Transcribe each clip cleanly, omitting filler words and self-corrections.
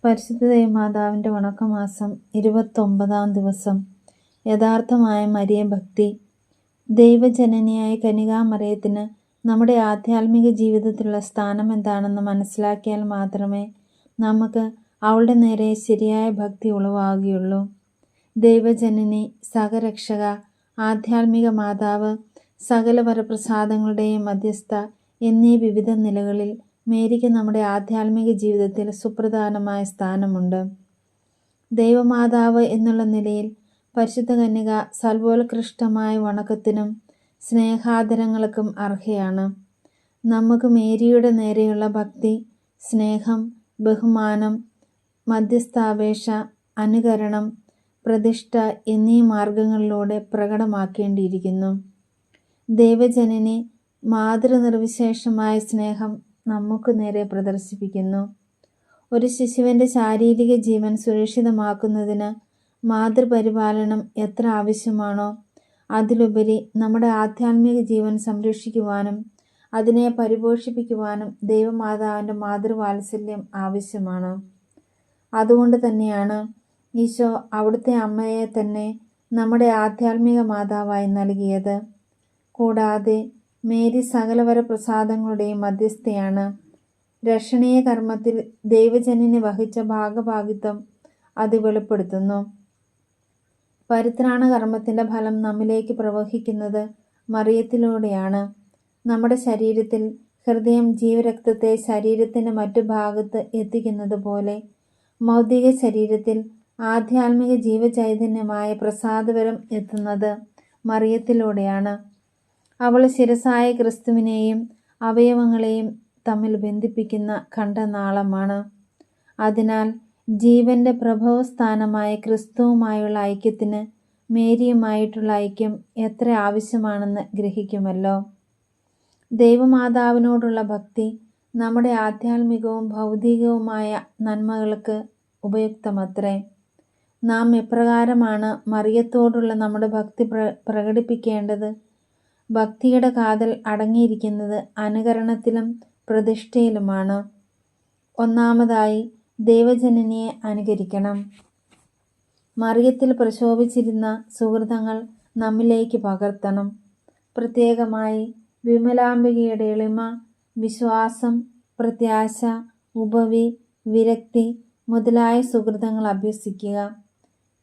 പരിശുദ്ധ ദൈവമാതാവിൻ്റെ വണക്കമാസം 29-ാം ദിവസം. യഥാർത്ഥമായ മരിയഭക്തി. ദൈവജനനിയായ കന്യകാമറിയത്തിന് നമ്മുടെ ആധ്യാത്മിക ജീവിതത്തിലുള്ള സ്ഥാനം എന്താണെന്ന് മനസ്സിലാക്കിയാൽ മാത്രമേ നമുക്ക് അവളുടെ നേരെ ശരിയായ ഭക്തി ഉളവാകുകയുള്ളൂ. ദൈവജനനി, സഹരക്ഷക, ആധ്യാത്മിക മാതാവ്, സകല വരപ്രസാദങ്ങളുടെയും മധ്യസ്ഥ എന്നീ വിവിധ നിലകളിൽ മേരിക്ക് നമ്മുടെ ആധ്യാത്മിക ജീവിതത്തിൽ സുപ്രധാനമായ സ്ഥാനമുണ്ട്. ദൈവമാതാവ് എന്നുള്ള നിലയിൽ പരിശുദ്ധ കന്യക സർവോത്കൃഷ്ടമായ വണക്കത്തിനും സ്നേഹാദരങ്ങൾക്കും അർഹയാണ്. നമുക്ക് മേരിയുടെ നേരെയുള്ള ഭക്തി, സ്നേഹം, ബഹുമാനം, മധ്യസ്ഥാപേക്ഷ, അനുകരണം, പ്രതിഷ്ഠ എന്നീ മാർഗങ്ങളിലൂടെ പ്രകടമാക്കേണ്ടിയിരിക്കുന്നു. ദൈവജനനി മാതൃനിർവിശേഷമായ സ്നേഹം നമുക്ക് നേരെ പ്രദർശിപ്പിക്കുന്നു. ഒരു ശിശുവിൻ്റെ ശാരീരിക ജീവൻ സുരക്ഷിതമാക്കുന്നതിന് മാതൃപരിപാലനം എത്ര ആവശ്യമാണോ, അതിലുപരി നമ്മുടെ ആധ്യാത്മിക ജീവൻ സംരക്ഷിക്കുവാനും അതിനെ പരിപോഷിപ്പിക്കുവാനും ദൈവമാതാവിൻ്റെ മാതൃവാത്സല്യം ആവശ്യമാണ്. അതുകൊണ്ട് തന്നെയാണ് ഈശോ അവിടുത്തെ അമ്മയെ തന്നെ നമ്മുടെ ആധ്യാത്മിക മാതാവായി നൽകിയത്. കൂടാതെ മേരി സകലവര പ്രസാദങ്ങളുടെയും മധ്യസ്ഥയാണ്. രക്ഷണീയ കർമ്മത്തിൽ ദൈവജനനി വഹിച്ച ഭാഗഭാഗിത്വം അത് വെളിപ്പെടുത്തുന്നു. പരിത്രാണ കർമ്മത്തിൻ്റെ ഫലം നമ്മിലേക്ക് പ്രവഹിക്കുന്നത് മറിയത്തിലൂടെയാണ്. നമ്മുടെ ശരീരത്തിൽ ഹൃദയം ജീവരക്തത്തെ ശരീരത്തിൻ്റെ മറ്റു ഭാഗത്ത് എത്തിക്കുന്നത് പോലെ ഭൗതിക ശരീരത്തിൽ ആധ്യാത്മിക ജീവചൈതന്യമായ പ്രസാദവരം എത്തുന്നത് മറിയത്തിലൂടെയാണ്. അവൾ ശിരസായ ക്രിസ്തുവിനെയും അവയവങ്ങളെയും തമ്മിൽ ബന്ധിപ്പിക്കുന്ന കണ്ഠനാളമാണ്. അതിനാൽ ജീവന്റെ പ്രഭവസ്ഥാനമായ ക്രിസ്തുവുമായുള്ള ഐക്യത്തിന് മേരിയുമായിട്ടുള്ള ഐക്യം എത്ര ആവശ്യമാണെന്ന് ഗ്രഹിക്കുമല്ലോ. ദൈവമാതാവിനോടുള്ള ഭക്തി നമ്മുടെ ആധ്യാത്മികവും ഭൗതികവുമായ നന്മകൾക്ക് ഉപയുക്തമത്രേ. നാം എപ്രകാരമാണ് മറിയത്തോടുള്ള നമ്മുടെ ഭക്തി പ്രകടിപ്പിക്കേണ്ടത്? ഭക്തിയുടെ കാതൽ അടങ്ങിയിരിക്കുന്നത് അനുകരണത്തിലും പ്രതിഷ്ഠയിലുമാണ്. ഒന്നാമതായി ദൈവജനനിയെ അനുകരിക്കണം. മറിയത്തിൽ പ്രശോഭിച്ചിരുന്ന സുഹൃതങ്ങൾ നമ്മിലേക്ക് പകർത്തണം. പ്രത്യേകമായി വിമലാംബികയുടെ എളിമ, വിശ്വാസം, പ്രത്യാശ, ഉപവി, വിരക്തി മുതലായ സുഹൃതങ്ങൾ അഭ്യസിക്കുക.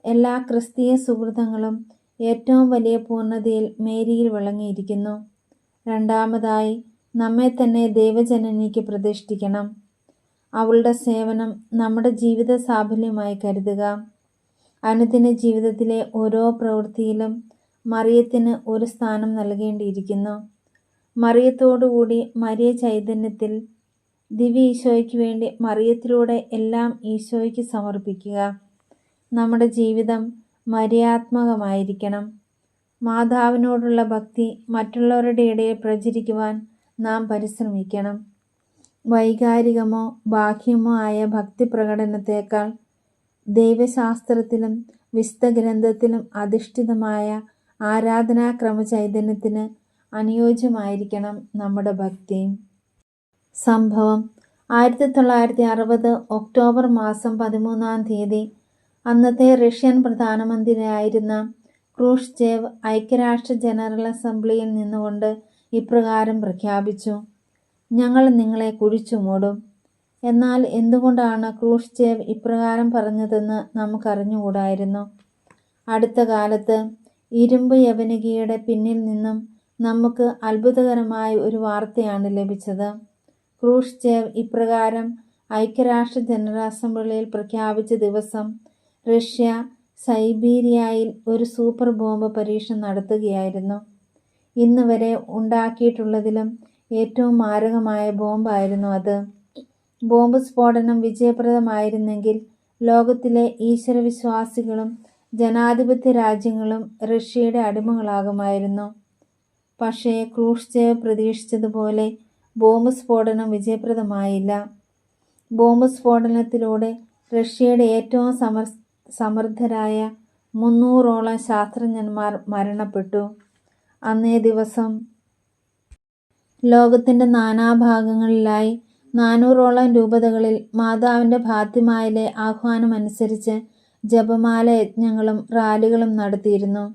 എല്ലാ ക്രിസ്തീയ സുഹൃതങ്ങളും ഏറ്റവും വലിയ പൂർണ്ണതയിൽ മേരിയിൽ വിളങ്ങിയിരിക്കുന്നു. രണ്ടാമതായി നമ്മെ തന്നെ ദൈവജനനിക്ക് പ്രതിഷ്ഠിക്കണം. അവളുടെ സേവനം നമ്മുടെ ജീവിത സാഫല്യമായി കരുതുക. അനുദിന ജീവിതത്തിലെ ഓരോ പ്രവൃത്തിയിലും മറിയത്തിന് ഒരു സ്ഥാനം നൽകേണ്ടിയിരിക്കുന്നു. മറിയത്തോടുകൂടി മരിയ ചൈതന്യത്തിൽ ദിവ്യ ഈശോയ്ക്ക് വേണ്ടി മറിയത്തിലൂടെ എല്ലാം ഈശോയ്ക്ക് സമർപ്പിക്കുക. നമ്മുടെ ജീവിതം മരിയാത്മകമായിരിക്കണം. മാതാവിനോടുള്ള ഭക്തി മറ്റുള്ളവരുടെ ഇടയിൽ പ്രചരിക്കുവാൻ നാം പരിശ്രമിക്കണം. വൈകാരികമോ ബാഹ്യമോ ആയ ഭക്തി പ്രകടനത്തേക്കാൾ ദൈവശാസ്ത്രത്തിലും വിശുദ്ധ ഗ്രന്ഥത്തിലും അധിഷ്ഠിതമായ ആരാധനാക്രമ ചൈതന്യത്തിന് അനുയോജ്യമായിരിക്കണം നമ്മുടെ ഭക്തി. സംഭവം: 1960 ഒക്ടോബർ മാസം 13-ാം തീയതി അന്നത്തെ റഷ്യൻ പ്രധാനമന്ത്രിയായിരുന്ന ക്രൂഷ്ചേവ് ഐക്യരാഷ്ട്ര ജനറൽ അസംബ്ലിയിൽ നിന്നുകൊണ്ട് ഇപ്രകാരം പ്രഖ്യാപിച്ചു: ഞങ്ങൾ നിങ്ങളെ കുഴിച്ചു മൂടും. എന്നാൽ എന്തുകൊണ്ടാണ് ക്രൂഷ്ചേവ് ഇപ്രകാരം പറഞ്ഞതെന്ന് നമുക്കറിഞ്ഞുകൂടായിരുന്നു. അടുത്ത കാലത്ത് ഇരുമ്പ് യവനികയുടെ പിന്നിൽ നിന്നും നമുക്ക് അത്ഭുതകരമായ ഒരു വാർത്തയാണ് ലഭിച്ചത്. ക്രൂഷ്ചേവ് ഇപ്രകാരം ഐക്യരാഷ്ട്ര ജനറൽ അസംബ്ലിയിൽ പ്രഖ്യാപിച്ച ദിവസം റഷ്യ സൈബീരിയയിൽ ഒരു സൂപ്പർ ബോംബ് പരീക്ഷണം നടത്തുകയായിരുന്നു. ഇന്ന് വരെ ഉണ്ടാക്കിയിട്ടുള്ളതിലും ഏറ്റവും മാരകമായ ബോംബായിരുന്നു അത്. ബോംബ് സ്ഫോടനം വിജയപ്രദമായിരുന്നെങ്കിൽ ലോകത്തിലെ ഈശ്വരവിശ്വാസികളും ജനാധിപത്യ രാജ്യങ്ങളും റഷ്യയുടെ അടിമകളാകുമായിരുന്നു. പക്ഷേ ക്രൂഷ്ചേവ് പ്രതീക്ഷിച്ചതുപോലെ ബോംബ് സ്ഫോടനം വിജയപ്രദമായില്ല. ബോംബ് സ്ഫോടനത്തിലൂടെ റഷ്യയുടെ ഏറ്റവും സമർത്ഥരായ 300ഓളം ശാസ്ത്രജ്ഞന്മാർ മരണപ്പെട്ടു. അന്നേ ദിവസം ലോകത്തിൻ്റെ നാനാഭാഗങ്ങളിലായി 400ഓളം രൂപതകളിൽ മാതാവിൻ്റെ ഫാത്തിമായിലെ ആഹ്വാനമനുസരിച്ച് ജപമാല യജ്ഞങ്ങളും റാലികളും നടത്തിയിരുന്നു.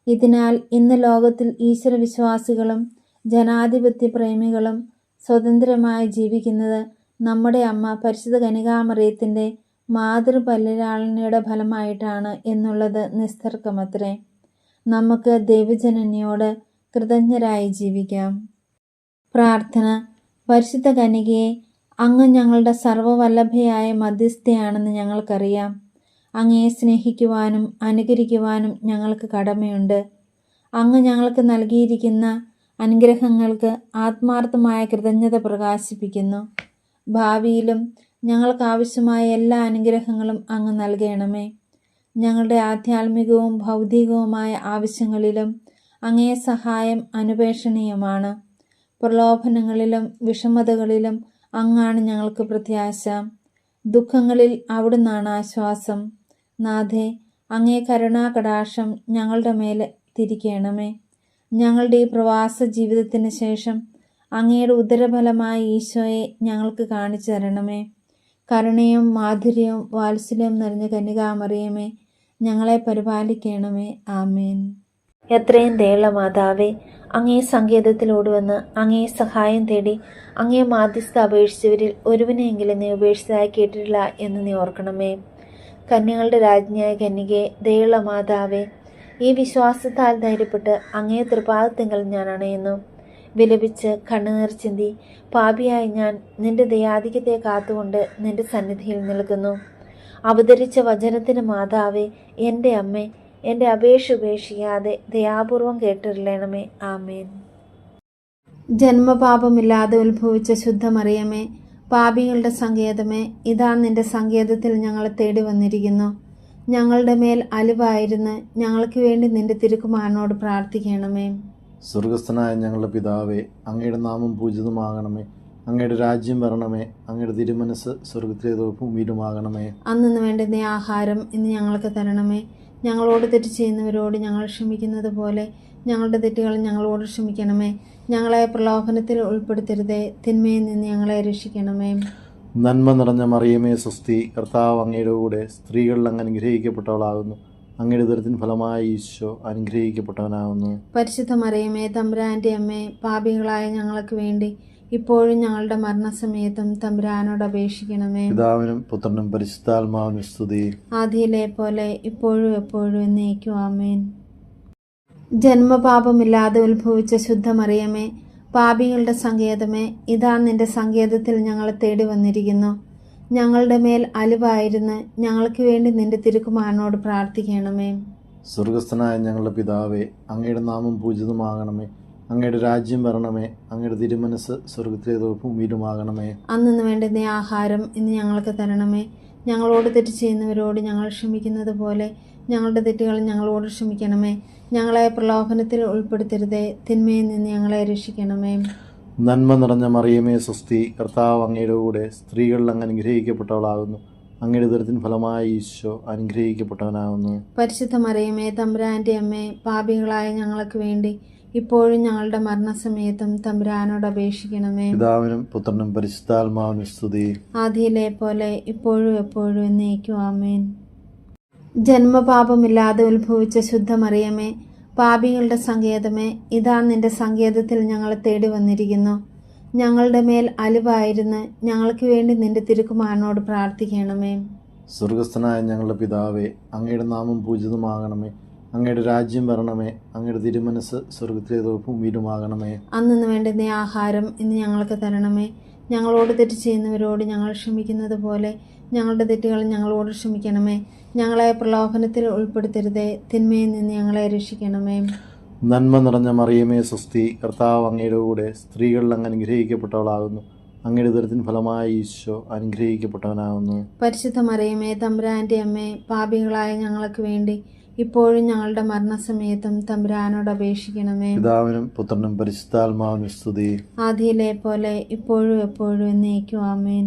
ഇതിനാൽ ഇന്ന് ലോകത്തിൽ ഈശ്വരവിശ്വാസികളും ജനാധിപത്യ പ്രേമികളും സ്വതന്ത്രമായി ജീവിക്കുന്നത് നമ്മുടെ അമ്മ പരിശുദ്ധ കന്യകാമറിയത്തിൻ്റെ മാതൃപരിലാളനയുടെ ഫലമായിട്ടാണ് എന്നുള്ളത് നിസ്തർക്കമത്രേ. നമുക്ക് ദൈവജനനിയോട് കൃതജ്ഞരായി ജീവിക്കാം. പ്രാർത്ഥന. പരിശുദ്ധ കന്യകയെ, അങ്ങ് ഞങ്ങളുടെ സർവ്വവല്ലഭയായ മധ്യസ്ഥയാണെന്ന് ഞങ്ങൾക്കറിയാം. അങ്ങയെ സ്നേഹിക്കുവാനും അനുകരിക്കുവാനും ഞങ്ങൾക്ക് കടമയുണ്ട്. അങ്ങ് ഞങ്ങൾക്ക് നൽകിയിരിക്കുന്ന അനുഗ്രഹങ്ങൾക്ക് ആത്മാർത്ഥമായ കൃതജ്ഞത പ്രകാശിപ്പിക്കുന്നു. ഭാവിയിലും ഞങ്ങൾക്ക് ആവശ്യമായ എല്ലാ അനുഗ്രഹങ്ങളും അങ്ങ് നൽകണമേ. ഞങ്ങളുടെ ആധ്യാത്മികവും ഭൗതികവുമായ ആവശ്യങ്ങളിലും അങ്ങേ സഹായം അനുപേക്ഷണീയമാണ്. പ്രലോഭനങ്ങളിലും വിഷമതകളിലും അങ്ങാണ് ഞങ്ങൾക്ക് പ്രത്യാശ. ദുഃഖങ്ങളിൽ അവിടുന്നാണ് ആശ്വാസം. നാഥേ, അങ്ങേ കരുണാകടാക്ഷം ഞങ്ങളുടെ മേൽ തിരിക്കണമേ. ഞങ്ങളുടെ ഈ പ്രവാസ ജീവിതത്തിന് ശേഷം അങ്ങയുടെ ഉദരഫലമായ ഈശോയെ ഞങ്ങൾക്ക് കാണിച്ചു തരണമേ. കരുണയും മാധുര്യവും വാത്സല്യവും നിറഞ്ഞ കന്യകാമറിയമേ, ഞങ്ങളെ പരിപാലിക്കണമേ. ആമേൻ. എത്രയും ദയുള്ള മാതാവേ, അങ്ങേ സങ്കേതത്തിലോടുവന്ന് അങ്ങേ സഹായം തേടി അങ്ങേ മാധ്യസ്ഥ അപേക്ഷിച്ചവരിൽ ഒരുവനെയെങ്കിലും നീ ഉപേക്ഷിച്ചതായി കേട്ടിട്ടില്ല എന്ന് നീ ഓർക്കണമേ. കന്യകളുടെ രാജ്ഞിയായ കന്യകയെ, ദയുള്ള മാതാവേ, ഈ വിശ്വാസത്താൽ ധൈര്യപ്പെട്ട് അങ്ങേ തൃപാദത്തിങ്കൽ ഞാൻ അണയുന്നു. വിലപിച്ച് കണ്ണുനീർ ചിന്തി പാപിയായി ഞാൻ നിന്റെ ദയാധിക്യത്തെ കാത്തുകൊണ്ട് നിന്റെ സന്നിധിയിൽ നിൽക്കുന്നു. അവതരിച്ച വചനത്തിന് മാതാവേ, എൻ്റെ അമ്മേ, എൻ്റെ അപേക്ഷ ഉപേക്ഷിക്കാതെ ദയാപൂർവം കേട്ടിരളണമേ. ആമേൻ. ജന്മപാപമില്ലാതെ ഉത്ഭവിച്ച ശുദ്ധമറിയമേ, പാപികളുടെ സങ്കേതമേ, ഇതാ നിന്റെ സങ്കേതത്തിൽ ഞങ്ങളെ തേടി വന്നിരിക്കുന്നു. ഞങ്ങളുടെ മേൽ അലിവായിരുന്ന് ഞങ്ങൾക്ക് വേണ്ടി നിന്റെ തിരുക്കുമാരനോട് പ്രാർത്ഥിക്കണമേ. സ്വർഗസ്ഥനായ ഞങ്ങളുടെ പിതാവേ, അങ്ങയുടെ നാമം പൂജിതമാകണമേ. അങ്ങയുടെ രാജ്യം വരണമേ. അങ്ങയുടെ തിരുമനസ് സ്വർഗത്തിലെ ഭൂമിയിലുമാകണമേ. അന്നു വേണ്ടുന്ന ആഹാരം ഇന്ന് ഞങ്ങൾക്ക് തരണമേ. ഞങ്ങളോട് തെറ്റ് ചെയ്യുന്നവരോട് ഞങ്ങൾ ക്ഷമിക്കുന്നത് പോലെ ഞങ്ങളുടെ തെറ്റുകൾ ഞങ്ങളോട് ക്ഷമിക്കണമേ. ഞങ്ങളെ പ്രലോഭനത്തിൽ ഉൾപ്പെടുത്തരുതേ, തിന്മയിൽ നിന്ന് ഞങ്ങളെ രക്ഷിക്കണമേ. നന്മ നിറഞ്ഞ മറിയമേ സ്വസ്തി, കർത്താവ് അങ്ങയുടെ കൂടെ സ്ത്രീകളിൽ അങ്ങ് അനുഗ്രഹിക്കപ്പെട്ടവളാകുന്നു. അങ്ങയുടെ ഉദരത്തിൻ ഫലമായ ഈശോ അനുഗ്രഹിക്കപ്പെട്ടവനാകുന്നു. പരിശുദ്ധ മറിയമേ, തമ്പുരാൻ്റെ അമ്മേ, പാപികളായ ഞങ്ങൾക്ക് വേണ്ടി ഇപ്പോഴും ഞങ്ങളുടെ മരണസമയത്തും തമ്പുരാനോട് അപേക്ഷിക്കണമേ. പിതാവിനും പുത്രനും പരിശുദ്ധാത്മാവിനും സ്തുതി. ആദിയിലെ പോലെ ഇപ്പോഴും എപ്പോഴും എന്നേക്കും. ആമേൻ. ജന്മപാപമില്ലാതെ ഉത്ഭവിച്ച ശുദ്ധമറിയമേ, പാപികളുടെ സങ്കേതമേ, ഇതാ നിന്റെ സങ്കേതത്തിൽ ഞങ്ങളെ തേടി വന്നിരിക്കുന്നു. ഞങ്ങളുടെ മേൽ അലിവായിരുന്ന് ഞങ്ങൾക്ക് വേണ്ടി നിന്റെ തിരുക്കുമാരനോട് പ്രാർത്ഥിക്കണമേ. സ്വർഗസ്ഥനായ ഞങ്ങളുടെ പിതാവേ, അങ്ങയുടെ നാമം പൂജിതമാകണമേ. അങ്ങയുടെ രാജ്യം വരണമേ. അങ്ങയുടെ തിരുമനസ് സ്വർഗത്തിലെ ഭൂമിയിലുമാകണമേ. അന്നു വേണ്ടുന്ന ആഹാരം ഇന്ന് ഞങ്ങൾക്ക് തരണമേ. ഞങ്ങളോട് തെറ്റ് ചെയ്യുന്നവരോട് ഞങ്ങൾ ക്ഷമിക്കുന്നത് പോലെ ഞങ്ങളുടെ തെറ്റുകൾ ഞങ്ങളോട് ക്ഷമിക്കണമേ. ഞങ്ങളെ പ്രലോഭനത്തിൽ ഉൾപ്പെടുത്തരുതേ, തിന്മയിൽ നിന്ന് ഞങ്ങളെ രക്ഷിക്കണമേ. നന്മ നിറഞ്ഞ മറിയമേ സ്വസ്തി, കർത്താവ് അങ്ങയുടെ കൂടെ സ്ത്രീകളിൽ അങ്ങ് അനുഗ്രഹിക്കപ്പെട്ടവളാകുന്നു. അങ്ങയുടെ ഉദരത്തിൻ ഫലമായ ഈശോ അനുഗ്രഹിക്കപ്പെട്ടവനാകുന്നു. പരിശുദ്ധ മറിയമേ, തമ്പുരാൻ്റെ അമ്മേ, പാപികളായ ഞങ്ങൾക്ക് വേണ്ടി ഇപ്പോഴും ഞങ്ങളുടെ മരണസമയത്തും തമ്പുരാനോട് അപേക്ഷിക്കണമേ. പിതാവിനും പുത്രനും പരിശുദ്ധാത്മാവിനും സ്തുതി. ആദിയിലെ പോലെ ഇപ്പോഴും എപ്പോഴും എന്നേക്കും. ആമേൻ. ജന്മപാപമില്ലാതെ ഉത്ഭവിച്ച ശുദ്ധമറിയമേ, പാപികളുടെ സങ്കേതമേ, ഇതാ നിന്റെ സങ്കേതത്തിൽ ഞങ്ങളെ തേടി വന്നിരിക്കുന്നു. ഞങ്ങളുടെ മേൽ അലിവായിരുന്ന് ഞങ്ങൾക്ക് വേണ്ടി നിന്റെ തിരുക്കുമാരനോട് പ്രാർത്ഥിക്കണമേ. സ്വർഗസ്ഥനായ ഞങ്ങളുടെ പിതാവേ, അങ്ങയുടെ നാമം പൂജിതമാകണമേ. അങ്ങയുടെ രാജ്യം വരണമേ. അങ്ങയുടെ തിരുമനസ് സ്വർഗത്തിലെ ഭൂമിയിലുമാകണമേ. അന്നു വേണ്ടുന്ന ആഹാരം ഇന്ന് ഞങ്ങൾക്ക് തരണമേ. ഞങ്ങളോട് തെറ്റ് ചെയ്യുന്നവരോട് ഞങ്ങൾ ക്ഷമിക്കുന്നത് പോലെ ഞങ്ങളുടെ തെറ്റുകൾ ഞങ്ങളോട് ക്ഷമിക്കണമേ. ഞങ്ങളെ പ്രലോഭനത്തിൽ ഉൾപ്പെടുത്തരുതേ, തിന്മയിൽ നിന്ന് ഞങ്ങളെ രക്ഷിക്കണമേ. നന്മ നിറഞ്ഞ മറിയമേ സ്വസ്തി, കർത്താവ് അങ്ങയുടെ കൂടെ സ്ത്രീകളിൽ അങ്ങ് അനുഗ്രഹിക്കപ്പെട്ടവളാകുന്നു. അങ്ങയുടെ ഉദരത്തിൻ ഫലമായ ഈശോ അനുഗ്രഹിക്കപ്പെട്ടവനാകുന്നു. പരിശുദ്ധ മറിയമേ, തമ്പുരാൻ്റെ അമ്മേ, പാപികളായ ഞങ്ങൾക്ക് വേണ്ടി ഇപ്പോഴും ഞങ്ങളുടെ മരണസമയത്തും തമ്പുരാനോട് അപേക്ഷിക്കണമേ. പിതാവിനും പുത്രനും പരിശുദ്ധാത്മാവിനും സ്തുതി. ആദിയിലെ പോലെ ഇപ്പോഴും എപ്പോഴും എന്നേക്കും. ആമേൻ.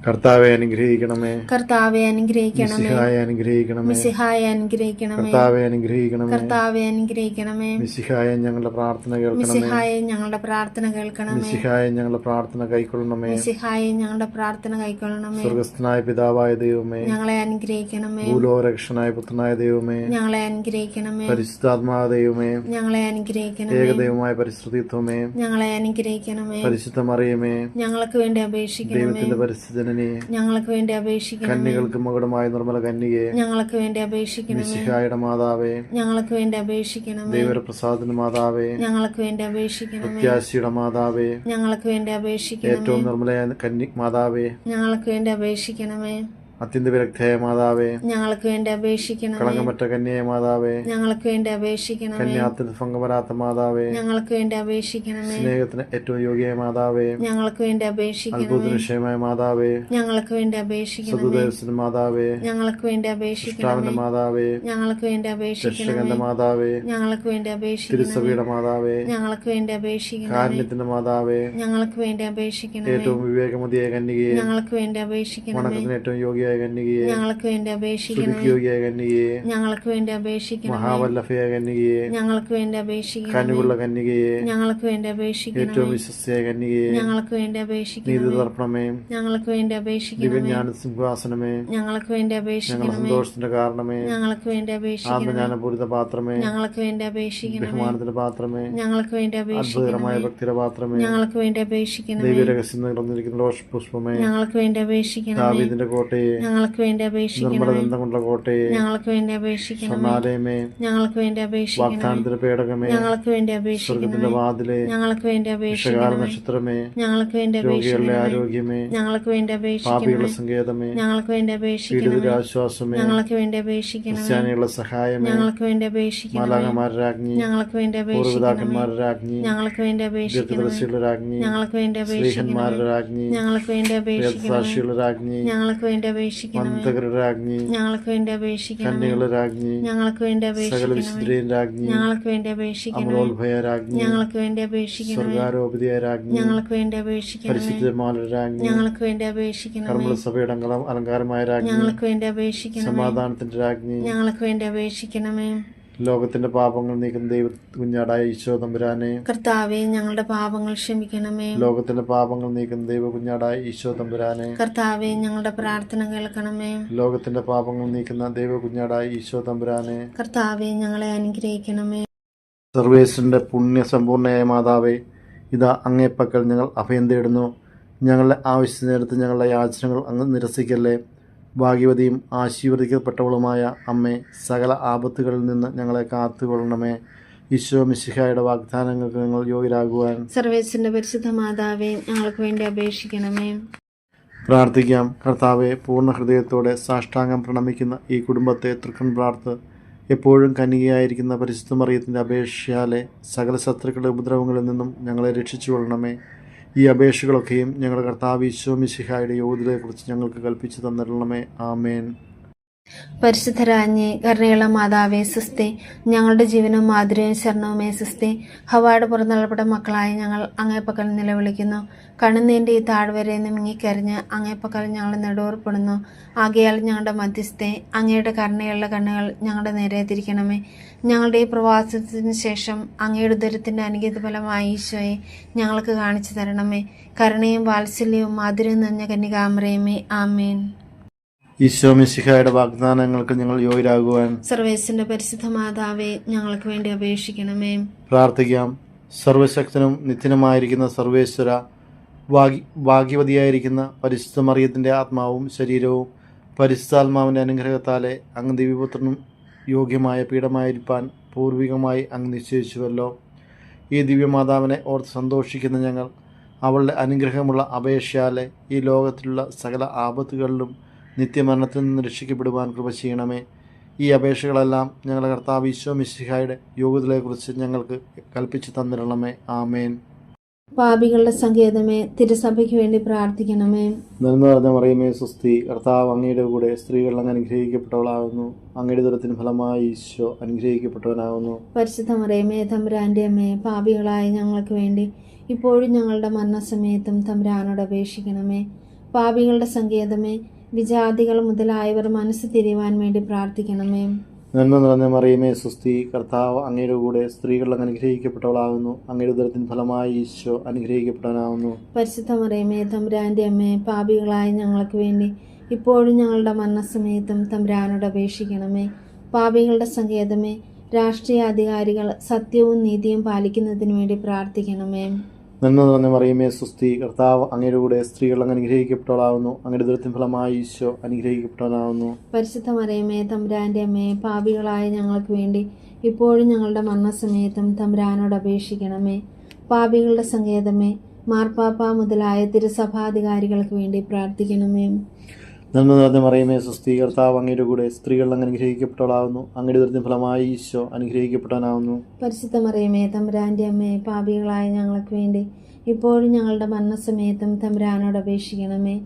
കർത്താവെ അനുഗ്രഹിക്കണമേ. കർത്താവെ അനുഗ്രഹിക്കണമേ. മിശിഹായെ അനുഗ്രഹിക്കണമേ. മിശിഹായെ അനുഗ്രഹിക്കണമേ. കർത്താവെ അനുഗ്രഹിക്കണമേ. കർത്താവെ അനുഗ്രഹിക്കണമേ. മിശിഹായെ ഞങ്ങളുടെ പ്രാർത്ഥന കേൾക്കണമേ. മിശിഹായെ ഞങ്ങളുടെ പ്രാർത്ഥന കേൾക്കണമേ. മിശിഹായെ ഞങ്ങളുടെ പ്രാർത്ഥന കൈക്കൊള്ളണമേ. മിശിഹായെ ഞങ്ങളുടെ പ്രാർത്ഥന കൈക്കൊള്ളണമേ. സ്വർഗസ്ഥനായ പിതാവായ ദൈവമേ, ഞങ്ങളെ അനുഗ്രഹിക്കണമേ. ഭൂലോകരക്ഷനായ പുത്രനായ ദൈവമേ, ഞങ്ങളെ അനുഗ്രഹിക്കണമേ. പരിശുദ്ധാത്മാവ ദൈവമേ, ഞങ്ങളെ അനുഗ്രഹിക്കണമേ. ഏകദൈവമായ പരിശുദ്ധിത്വമേ, ഞങ്ങളെ അനുഗ്രഹിക്കണമേ. പരിശുദ്ധ മറിയമേ, ഞങ്ങൾക്ക് വേണ്ടി അപേക്ഷിക്കണമേ. ദൈവത്തിന്റെ പരിശുദ്ധനെ, ഞങ്ങൾക്ക് വേണ്ടി അപേക്ഷിക്കണമേ. കന്യകൾക്ക് മകുടമായ നിർമ്മല കന്യകയെ, ഞങ്ങൾക്ക് വേണ്ടി അപേക്ഷിക്കണമേ. മിശിഹായുടെ മാതാവേ, ഞങ്ങൾക്ക് വേണ്ടി അപേക്ഷിക്കണമേ. ദൈവപ്രസാദന മാതാവേ, ഞങ്ങൾക്ക് വേണ്ടി അപേക്ഷിക്കണമേ. പ്രത്യാശയുടെ മാതാവേ, ഞങ്ങൾക്ക് വേണ്ടി അപേക്ഷിക്കണമേ. ഏറ്റവും നിർമ്മലയായ മാതാവേ, ഞങ്ങൾക്ക് വേണ്ടി അപേക്ഷിക്കണമേ. അത്യന്ത വിരക്തയായ മാതാവേ, ഞങ്ങൾക്ക് വേണ്ടി അപേക്ഷിക്കണമേ. കളങ്കമറ്റ കന്യയായ മാതാവേ, ഞങ്ങൾക്ക് വേണ്ടി അപേക്ഷിക്കണമേ. കന്യാത്തിന് ഭംഗം മാതാവേ, ഞങ്ങൾക്ക് വേണ്ടി അപേക്ഷിക്കണമേ. സ്നേഹത്തിന് ഏറ്റവും യോഗ്യമായ മാതാവേ, ഞങ്ങൾക്ക് വേണ്ടി അപേക്ഷിക്കണമേ. അത്ഭുത വിഷയമായ മാതാവേ, ഞങ്ങൾക്ക് വേണ്ടി അപേക്ഷിക്കണമേ. സതുദേവസിന്റെ മാതാവേ, ഞങ്ങൾക്ക് വേണ്ടി അപേക്ഷിക്കണമേ. മാതാവേ, ഞങ്ങൾക്ക് വേണ്ടി അപേക്ഷിക്കണമേ. രക്ഷകന്റെ മാതാവേ, ഞങ്ങൾക്ക് വേണ്ടി അപേക്ഷിക്കണമേ. തിരുസഭയുടെ മാതാവേ, ഞങ്ങൾക്ക് വേണ്ടി അപേക്ഷിക്കണമേ. കാരുണ്യത്തിന്റെ മാതാവേ, ഞങ്ങൾക്ക് വേണ്ടി അപേക്ഷിക്കണമേ. ഏറ്റവും വിവേകമതിയായ കന്യകയെ, ഞങ്ങൾക്ക് വേണ്ടി അപേക്ഷിക്കണമേ. വണക്കത്തിന് ഏറ്റവും യോഗ്യയായ കന്യകയെ, ഞങ്ങൾക്ക് വേണ്ടി അപേക്ഷിക്കണമേ. യോഗ്യയായ കന്യകയെ, ഞങ്ങൾക്ക് വേണ്ടി അപേക്ഷിക്കണമേ. മഹാവല്ലഭയായ കന്യകയെ, ഞങ്ങൾക്ക് വേണ്ടി അപേക്ഷിക്കണമേ. കനിവുള്ള കന്യകയെ, ഞങ്ങൾക്ക് വേണ്ടി അപേക്ഷിക്കണമേ. ഏറ്റവും വിശ്വസ്തയായ കന്യകയെ, ഞങ്ങൾക്ക് വേണ്ടി നീതി അപേക്ഷിക്കണമേ. തർപ്പണമേ, ഞങ്ങൾക്ക് വേണ്ടി അപേക്ഷിക്കണമേ. ദിവ്യജ്ഞാന സിംഹാസനമേ, ഞങ്ങൾക്ക് വേണ്ടി ഞങ്ങളുടെ അപേക്ഷിക്കണമേ. സന്തോഷത്തിന്റെ കാരണമേ, ഞങ്ങൾക്ക് വേണ്ടി അപേക്ഷിക്കണമേ. ആത്മജ്ഞാനപൂരിത പാത്രമേ, ഞങ്ങൾക്ക് വേണ്ടി അപേക്ഷിക്കണമേ. ബഹുമാനത്തിന്റെ പാത്രമേ, ഞങ്ങൾക്ക് വേണ്ടി അത്ഭുതകരമായ അപേക്ഷിക്കണമേ. ഭക്തിയുടെ പാത്രമേ, ഞങ്ങൾക്ക് വേണ്ടി അപേക്ഷിക്കണമേ. ദൈവരഹസ്യം നിറഞ്ഞിരിക്കുന്ന ലോഷപുഷ്പമേ, ഞങ്ങൾക്ക് വേണ്ടി അപേക്ഷിക്കണമേ. ദാവീദിന്റെ കോട്ടയെ, ഞങ്ങൾക്ക് വേണ്ടി അപേക്ഷിക്കണമേ. നിർമ്മലദന്തം കൊണ്ടുള്ള കോട്ടയെ, ഞങ്ങൾക്ക് വേണ്ടി അപേക്ഷിക്കണമേ. സ്വർണ്ണാലയമേ, ഞങ്ങൾക്ക് വേണ്ടി അപേക്ഷിക്കണമേ. വാഗ്ദാനത്തിന്റെ പേടകമേ, ഞങ്ങൾക്ക് വേണ്ടി അപേക്ഷിക്കണമേ. സ്വർഗത്തിന്റെ വാതിലെ, ഞങ്ങൾക്ക് വേണ്ടി വിഷകാല അപേക്ഷിക്കണമേ. നക്ഷത്രമേ, ഞങ്ങൾക്ക് വേണ്ടി രോഗികളുടെ അപേക്ഷിക്കണമേ. ആരോഗ്യമേ, ഞങ്ങൾക്ക് വേണ്ടി പാപികളുടെ അപേക്ഷിക്കണമേ. സങ്കേതമേ, ഞങ്ങൾക്ക് വേണ്ടി അപേക്ഷിക്കണമേ. പീഡിതരുടെ ആശ്വാസമേ, ഞങ്ങൾക്ക് വേണ്ടി അപേക്ഷിക്കണമേ. ക്രിസ്ത്യാനികളുടെ സഹായമേ, ഞങ്ങൾക്ക് വേണ്ടി അപേക്ഷിക്കണമേ. മാലാഖമാരുടെ രാജ്ഞി, ഞങ്ങൾക്ക് വേണ്ടി അപേക്ഷിക്കണമേ. പൂർവ്വപിതാക്കന്മാരുടെ രാജ്ഞി, ഞങ്ങൾക്ക് വേണ്ടി അപേക്ഷിക്കണമേ. ദീർഘദർശികളുടെ രാജ്ഞി, ഞങ്ങൾക്ക് വേണ്ടി അപേക്ഷിക്കണമേ. സ്ത്രീഹന്മാരുടെ രാജ്ഞി, ഞങ്ങൾക്ക് വേണ്ടി അപേക്ഷിക്കണമേ. വേദസാക്ഷികളുടെ രാജ്ഞി, ഞങ്ങൾക്ക് വേണ്ടി അപേക്ഷിക്കണമേ. വന്ദകരുടെ രാജ്ഞി, ഞങ്ങൾക്ക് വേണ്ടി അപേക്ഷിക്കണമേ. കന്യകളുടെ രാജ്ഞി, ഞങ്ങൾക്ക് വേണ്ടി സകല അപേക്ഷിക്കണമേ. വിശുദ്ധരെയും രാജ്ഞി, ഞങ്ങൾക്ക് വേണ്ടി അപേക്ഷിക്കണമേ. അമലോത്ഭയ രാജ്ഞി, ഞങ്ങൾക്ക് വേണ്ടി അപേക്ഷിക്കണമേ. സ്വർഗാരോപതിയായ രാജ്ഞി, ഞങ്ങൾക്ക് വേണ്ടി അപേക്ഷിക്കണമേ. പരിശുദ്ധമാരുടെ രാജ്ഞി, ഞങ്ങൾക്ക് വേണ്ടി അപേക്ഷിക്കണമേ. കർമ്മല സഭയുടെ അലങ്കാരമായ രാജ്ഞി, ഞങ്ങൾക്ക് വേണ്ടി അപേക്ഷിക്കണമേ. സമാധാനത്തിന്റെ രാജ്ഞി, ഞങ്ങൾക്ക് വേണ്ടി അപേക്ഷിക്കണമേ. ലോകത്തിന്റെ പാപങ്ങൾ നീക്കുന്ന ദൈവ കുഞ്ഞാടായ ഈശോ തമ്പുരാനെ, കർത്താവേ, ഞങ്ങളുടെ പാപങ്ങൾ ക്ഷമിക്കണമേ. ലോകത്തിന്റെ പാപങ്ങൾ നീക്കുന്ന ദൈവ കുഞ്ഞാടായ ഈശോ തമ്പുരാനെ, കർത്താവേ, ഞങ്ങളുടെ പ്രാർത്ഥന കേൾക്കണമേ. ലോകത്തിന്റെ പാപങ്ങൾ നീക്കുന്ന ദൈവ കുഞ്ഞാടായ ഈശോ തമ്പുരാനെ, കർത്താവേ, ഞങ്ങളെ അനുഗ്രഹിക്കണമേ. സർവേശ്വരന്റെ പുണ്യസമ്പൂർണയായ മാതാവേ, ഇതാ അങ്ങേപ്പക്കൽ ഞങ്ങൾ അഭയം തേടുന്നു. ഞങ്ങളുടെ ആവശ്യത്തിനടുത്ത് ഞങ്ങളുടെ യാചനകൾ അങ്ങ് നിരസിക്കല്ലേ. ഭാഗ്യവതിയും ആശീർവദിക്കപ്പെട്ടവളുമായ അമ്മേ, സകല ആപത്തുകളിൽ നിന്ന് ഞങ്ങളെ കാത്തുകൊള്ളണമേ. ഈശോ മിശിഹായുടെ വാഗ്ദാനങ്ങൾക്ക് ഞങ്ങൾ യോഗ്യരാകുവാൻ സർവേശ്വരന്റെ പരിശുദ്ധ മാതാവേ, ഞങ്ങൾക്ക് വേണ്ടി അപേക്ഷിക്കണമേ. പ്രാർത്ഥിക്കാം. കർത്താവെ, പൂർണ്ണ ഹൃദയത്തോടെ സാഷ്ടാംഗം പ്രണമിക്കുന്ന ഈ കുടുംബത്തെ തൃക്കൺ പ്രാർത്ഥ എപ്പോഴും കന്യകയായിരിക്കുന്ന പരിശുദ്ധ മറിയത്തിൻ്റെ അപേക്ഷയാലെ സകല ശത്രുക്കളുടെ ഉപദ്രവങ്ങളിൽ നിന്നും ഞങ്ങളെ രക്ഷിച്ചുകൊള്ളണമേ. ഈ അപേക്ഷകളൊക്കെയും ഞങ്ങളുടെ കർത്താവ് ഈശോ മിശിഹായുടെ യോഗ്യതയെക്കുറിച്ച് ഞങ്ങൾക്ക് കൽപ്പിച്ചു തന്നിരണമേ. ആമേൻ. പരിശുദ്ധരാജ്ഞി, കരുണയുള്ള മാതാവേ സുസ്തേ. ഞങ്ങളുടെ ജീവനും മാധുര്യവും ശരണവുമേ സുസ്തേ. ഹവ്വായുടെ പുറന്തള്ളപ്പെട്ട മക്കളായ ഞങ്ങൾ അങ്ങേപ്പക്കൽ നിലവിളിക്കുന്നു. കണ്ണുനീൻ്റെ ഈ താഴ്വരയിൽ നിന്ന് മിങ്ങിക്കരിഞ്ഞ് അങ്ങേപ്പക്കൽ ഞങ്ങൾ നെടുവേർപ്പെടുന്നു. ആകയാൽ ഞങ്ങളുടെ മധ്യസ്ഥെ, അങ്ങയുടെ കരുണയുള്ള കണ്ണുകൾ ഞങ്ങളുടെ നേരെ തിരിക്കണമേ. ഞങ്ങളുടെ ഈ പ്രവാസത്തിന് ശേഷം അങ്ങയുടെ ഉദരത്തിൻ്റെ അനുഗീത ഫലമായ ഈശോയെ ഞങ്ങൾക്ക് കാണിച്ചു തരണമേ. കരുണയും വാത്സല്യവും മാധുര്യം നിറഞ്ഞ കന്യകാമറിയമേ. ആമേൻ. ഈശോ മിശിഹായുടെ വാഗ്ദാനങ്ങൾക്ക് ഞങ്ങൾ യോഗ്യരാകുവാൻ സർവേശ്വരന്റെ പരിശുദ്ധ മാതാവേ, ഞങ്ങൾക്ക് വേണ്ടി അപേക്ഷിക്കണമേ. പ്രാർത്ഥിക്കാം. സർവശക്തനും നിത്യനുമായിരിക്കുന്ന സർവേശ്വര, ഭാഗ്യവതിയായിരിക്കുന്ന പരിശുദ്ധ മറിയത്തിൻ്റെ ആത്മാവും ശരീരവും പരിശുദ്ധാത്മാവിൻ്റെ അനുഗ്രഹത്താലെ അങ്ങ് ദിവ്യപുത്രനും യോഗ്യമായ പീഠമായിരിക്കാൻ പൂർവികമായി അങ്ങ് നിശ്ചയിച്ചുവല്ലോ. ഈ ദിവ്യമാതാവിനെ ഓർത്ത് സന്തോഷിക്കുന്ന ഞങ്ങൾ അവളുടെ അനുഗ്രഹമുള്ള അപേക്ഷയാലെ ഈ ലോകത്തിലുള്ള സകല ആപത്തുകളിലും നിത്യമരണത്തിൽ നിന്ന് രക്ഷിക്കപ്പെടുവാൻ കൃപ ചെയ്യണമേ. ഈ അപേക്ഷകളെല്ലാം ഞങ്ങളുടെ കർത്താവ് ഈശോ മിശിഹായുടെ യോഗ്യതയെക്കുറിച്ച് ഞങ്ങൾക്ക് കൽപ്പിച്ചു തന്നിരണമേ. ആമേൻ. പാപികളുടെ സങ്കേതമേ, തിരുസഭയ്ക്ക് വേണ്ടി പ്രാർത്ഥിക്കണമേ. നന്മ നിറഞ്ഞ മറിയമേ സ്വസ്തി, കർത്താവ് അങ്ങയുടെ കൂടെ സ്ത്രീകൾ അങ്ങ് അനുഗ്രഹിക്കപ്പെട്ടവളാകുന്നു. അങ്ങയുടെ ദുരത്തിന് ഫലമായി ഈശോ അനുഗ്രഹിക്കപ്പെട്ടവനാകുന്നു. പരിശുദ്ധ മറിയമേ, തമ്പുരാൻ്റെ അമ്മേ, പാപികളായ ഞങ്ങൾക്ക് വേണ്ടി ഇപ്പോഴും ഞങ്ങളുടെ മരണസമയത്തും തമ്പുരാനോട് അപേക്ഷിക്കണമേ. പാപികളുടെ സങ്കേതമേ, വിജാതികൾ മുതലായവർ മനസ്സ് തിരിയുവാൻ വേണ്ടി പ്രാർത്ഥിക്കണമേ. നന്മ നിറഞ്ഞ മറിയമേ സുസ്തി, കർത്താവ് അങ്ങയുടെ കൂടെ സ്ത്രീകൾ അങ്ങ് അനുഗ്രഹിക്കപ്പെട്ടവളാകുന്നു. അങ്ങയുടെ ഉദരത്തിൻ ഫലമായി ഈശോ അനുഗ്രഹിക്കപ്പെട്ടവനാകുന്നു. പരിശുദ്ധ മറിയമേ, തമ്പുരാന്റെ അമ്മേ, പാപികളായ ഞങ്ങൾക്ക് വേണ്ടി ഇപ്പോഴും ഞങ്ങളുടെ മരണസമയത്തും തമ്പുരാനോട് അപേക്ഷിക്കണമേ. പാപികളുടെ സങ്കേതമേ, രാഷ്ട്രീയ അധികാരികൾ സത്യവും നീതിയും പാലിക്കുന്നതിന് വേണ്ടി പ്രാർത്ഥിക്കണമേ. നന്മ നിറഞ്ഞ മറിയമേ സുസ്തി, കർത്താവ് അങ്ങയുടെ കൂടെ സ്ത്രീകൾ അങ്ങ് അനുഗ്രഹിക്കപ്പെട്ടവളാകുന്നു. അങ്ങയുടെ ഉദരത്തിൻ ഫലമായി ഈശോ അനുഗ്രഹിക്കപ്പെട്ടവനാകുന്നു. പരിശുദ്ധ മറിയമേ, തമ്പുരാന്റെ അമ്മേ, പാപികളായ ഞങ്ങൾക്ക് വേണ്ടി ഇപ്പോഴും ഞങ്ങളുടെ മരണസമയത്തും തമ്പുരാനോട് അപേക്ഷിക്കണമേ. പാപികളുടെ സങ്കേതമേ, മാർപ്പാപ്പ മുതലായ തിരുസഭാധികാരികൾക്ക് വേണ്ടി പ്രാർത്ഥിക്കണമേ. നന്മ നിറഞ്ഞ മറിയമേ സുസ്തി, കർത്താവ് അങ്ങയുടെ കൂടെ സ്ത്രീകൾ അങ്ങ് അനുഗ്രഹിക്കപ്പെട്ടവളാകുന്നു. അങ്ങയുടെ ഉദരത്തിൻ ഫലമായി ഈശോ അനുഗ്രഹിക്കപ്പെട്ടവനാകുന്നു. പരിശുദ്ധ മറിയമേ, തമ്പുരാന്റെ അമ്മേ, പാപികളായ ഞങ്ങൾക്ക് വേണ്ടി ഇപ്പോഴും ഞങ്ങളുടെ മരണസമയത്തും തമ്പുരാനോട് അപേക്ഷിക്കണമേ.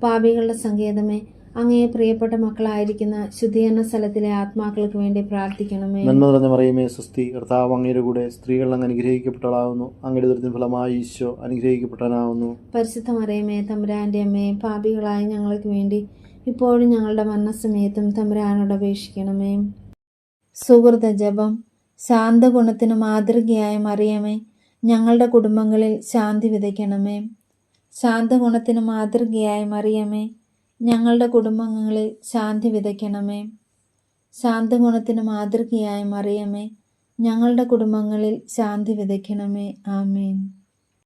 പാപികളുടെ സങ്കേതമേ, അങ്ങേ പ്രിയപ്പെട്ട മക്കളായിരിക്കുന്ന ശുദ്ധീകരണ സ്ഥലത്തിലെ ആത്മാക്കൾക്ക് വേണ്ടി പ്രാർത്ഥിക്കണമേ. നന്മ നിറഞ്ഞ മറിയമേ സുസ്തി, കർത്താവ് അങ്ങയുടെ കൂടെ സ്ത്രീകൾ അങ്ങ് അനുഗ്രഹിക്കപ്പെട്ടവളാകുന്നു. അങ്ങയുടെ ഉദരത്തിൻ ഫലമായി ഈശോ അനുഗ്രഹിക്കപ്പെട്ടവനാകുന്നു. പരിശുദ്ധ മറിയമേ, തമ്പുരാന്റെ അമ്മേ, പാപികളായ ഞങ്ങൾക്ക് വേണ്ടി ഇപ്പോഴും ഞങ്ങളുടെ മരണസമയത്തും തമ്പുരാനോട് അപേക്ഷിക്കണമേ. സുഹൃത ജപം. ശാന്തഗുണത്തിന് മാതൃകയായ മറിയമേ, ഞങ്ങളുടെ കുടുംബങ്ങളിൽ ശാന്തി വിതയ്ക്കണമേ. ശാന്തഗുണത്തിന് മാതൃകയായ മറിയമേ, ഞങ്ങളുടെ കുടുംബങ്ങളിൽ ശാന്തി വിതയ്ക്കണമേ. ശാന്തഗുണത്തിന് മാതൃകയായ മറിയമേ, ഞങ്ങളുടെ കുടുംബങ്ങളിൽ ശാന്തി വിതയ്ക്കണമേ. ആമേൻ.